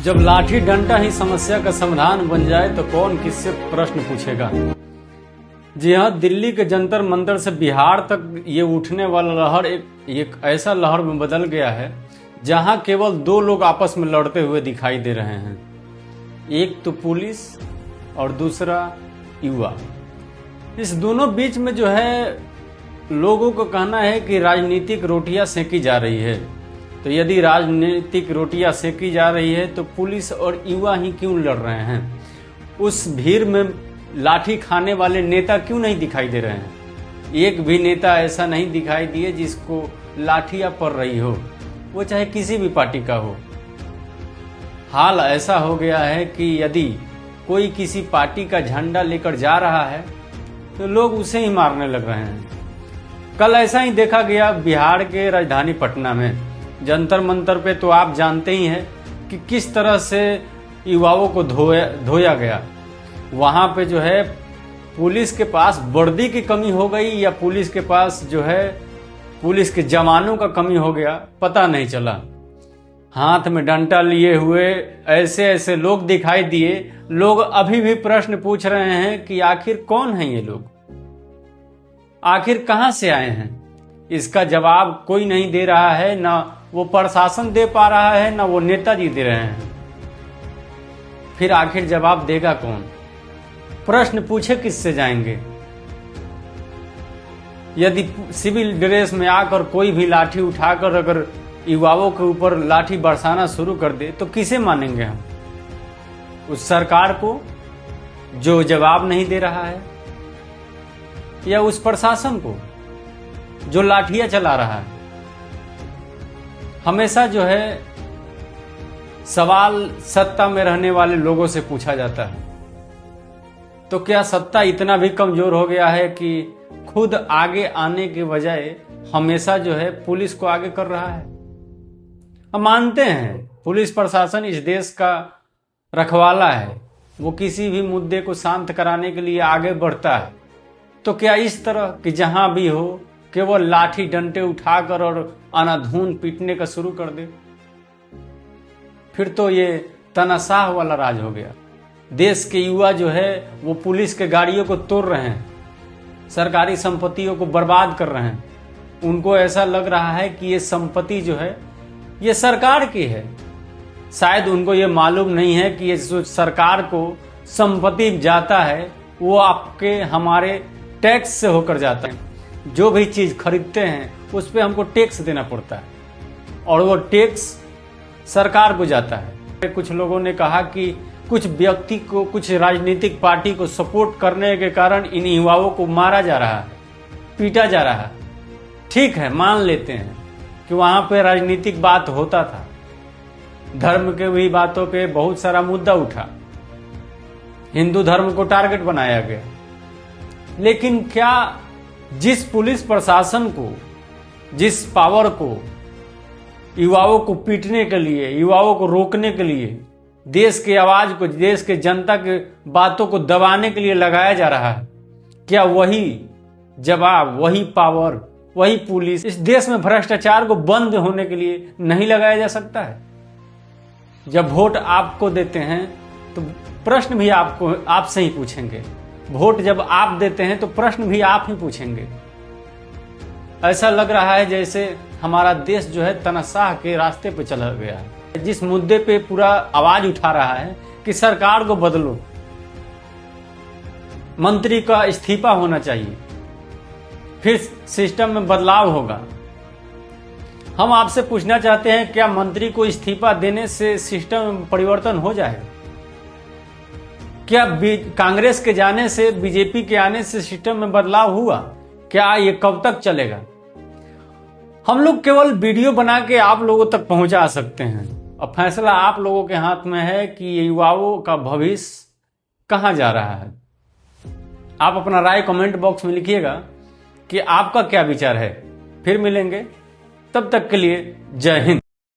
जब लाठी डंडा ही समस्या का समाधान बन जाए तो कौन किससे प्रश्न पूछेगा। जी हाँ, दिल्ली के जंतर मंतर से बिहार तक ये उठने वाला लहर एक ऐसा लहर में बदल गया है जहां केवल दो लोग आपस में लड़ते हुए दिखाई दे रहे हैं, एक तो पुलिस और दूसरा युवा। इस दोनों बीच में जो है लोगों का कहना है कि राजनीतिक रोटियां सेकी जा रही है। तो यदि राजनीतिक रोटियां सेकी जा रही है तो पुलिस और युवा ही क्यों लड़ रहे हैं? उस भीड़ में लाठी खाने वाले नेता क्यों नहीं दिखाई दे रहे हैं? एक भी नेता ऐसा नहीं दिखाई दिए जिसको लाठियां पड़ रही हो, वो चाहे किसी भी पार्टी का हो। हाल ऐसा हो गया है कि यदि कोई किसी पार्टी का झंडा लेकर जा रहा है तो लोग उसे ही मारने लग रहे हैं। कल ऐसा ही देखा गया बिहार के राजधानी पटना में जंतर मंतर पे। तो आप जानते ही हैं कि किस तरह से युवाओं को धोया गया। वहां पे जो है पुलिस के पास वर्दी की कमी हो गई या पुलिस के पास जो है पुलिस के जवानों का कमी हो गया, पता नहीं चला। हाथ में डंडा लिए हुए ऐसे ऐसे लोग दिखाई दिए। लोग अभी भी प्रश्न पूछ रहे हैं कि आखिर कौन हैं ये लोग, आखिर कहां से आए हैं? इसका जवाब कोई नहीं दे रहा है, ना वो प्रशासन दे पा रहा है, ना वो नेताजी दे रहे हैं। फिर आखिर जवाब देगा कौन? प्रश्न पूछे किससे जाएंगे? यदि सिविल ड्रेस में आकर कोई भी लाठी उठाकर अगर युवाओं के ऊपर लाठी बरसाना शुरू कर दे तो किसे मानेंगे हम? उस सरकार को जो जवाब नहीं दे रहा है, या उस प्रशासन को जो लाठियां चला रहा है? हमेशा जो है सवाल सत्ता में रहने वाले लोगों से पूछा जाता है, तो क्या सत्ता इतना भी कमजोर हो गया है कि खुद आगे आने के बजाय हमेशा जो है पुलिस को आगे कर रहा है? हम मानते हैं पुलिस प्रशासन इस देश का रखवाला है, वो किसी भी मुद्दे को शांत कराने के लिए आगे बढ़ता है। तो क्या इस तरह कि जहां भी हो केवल लाठी डंडे उठाकर और अनाधून पीटने का शुरू कर दे? फिर तो ये तानाशाह वाला राज हो गया। देश के युवा जो है वो पुलिस के गाड़ियों को तोड़ रहे हैं, सरकारी संपत्तियों को बर्बाद कर रहे हैं। उनको ऐसा लग रहा है कि ये संपत्ति जो है ये सरकार की है। शायद उनको ये मालूम नहीं है कि ये जो सरकार को संपत्ति जाता है वो आपके हमारे टैक्स से होकर जाता है। जो भी चीज खरीदते हैं उस पर हमको टैक्स देना पड़ता है और वो टैक्स सरकार को जाता है। कुछ लोगों ने कहा कि कुछ व्यक्ति को, कुछ राजनीतिक पार्टी को सपोर्ट करने के कारण इन युवाओं को मारा जा रहा है, पीटा जा रहा है। ठीक है, मान लेते हैं कि वहां पे राजनीतिक बात होता था, धर्म के भी बातों पे बहुत सारा मुद्दा उठा, हिंदू धर्म को टारगेट बनाया गया। लेकिन क्या जिस पुलिस प्रशासन को, जिस पावर को युवाओं को पीटने के लिए, युवाओं को रोकने के लिए, देश की आवाज को, देश के जनता के बातों को दबाने के लिए लगाया जा रहा है, क्या वही जवाब, वही पावर, वही पुलिस इस देश में भ्रष्टाचार को बंद होने के लिए नहीं लगाया जा सकता है? जब वोट आपको देते हैं तो प्रश्न भी आपसे ही पूछेंगे। वोट जब आप देते हैं तो प्रश्न भी आप ही पूछेंगे। ऐसा लग रहा है जैसे हमारा देश जो है तानाशाह के रास्ते पे चला गया है। जिस मुद्दे पे पूरा आवाज उठा रहा है कि सरकार को बदलो, मंत्री का इस्तीफा होना चाहिए, फिर सिस्टम में बदलाव होगा। हम आपसे पूछना चाहते हैं, क्या मंत्री को इस्तीफा देने से सिस्टम में परिवर्तन हो जाएगा? क्या कांग्रेस के जाने से, बीजेपी के आने से सिस्टम में बदलाव हुआ? क्या ये कब तक चलेगा? हम लोग केवल वीडियो बना के आप लोगों तक पहुंचा सकते हैं। अब फैसला आप लोगों के हाथ में है कि युवाओं का भविष्य कहां जा रहा है। आप अपना राय कमेंट बॉक्स में लिखिएगा कि आपका क्या विचार है। फिर मिलेंगे, तब तक के लिए जय हिंद।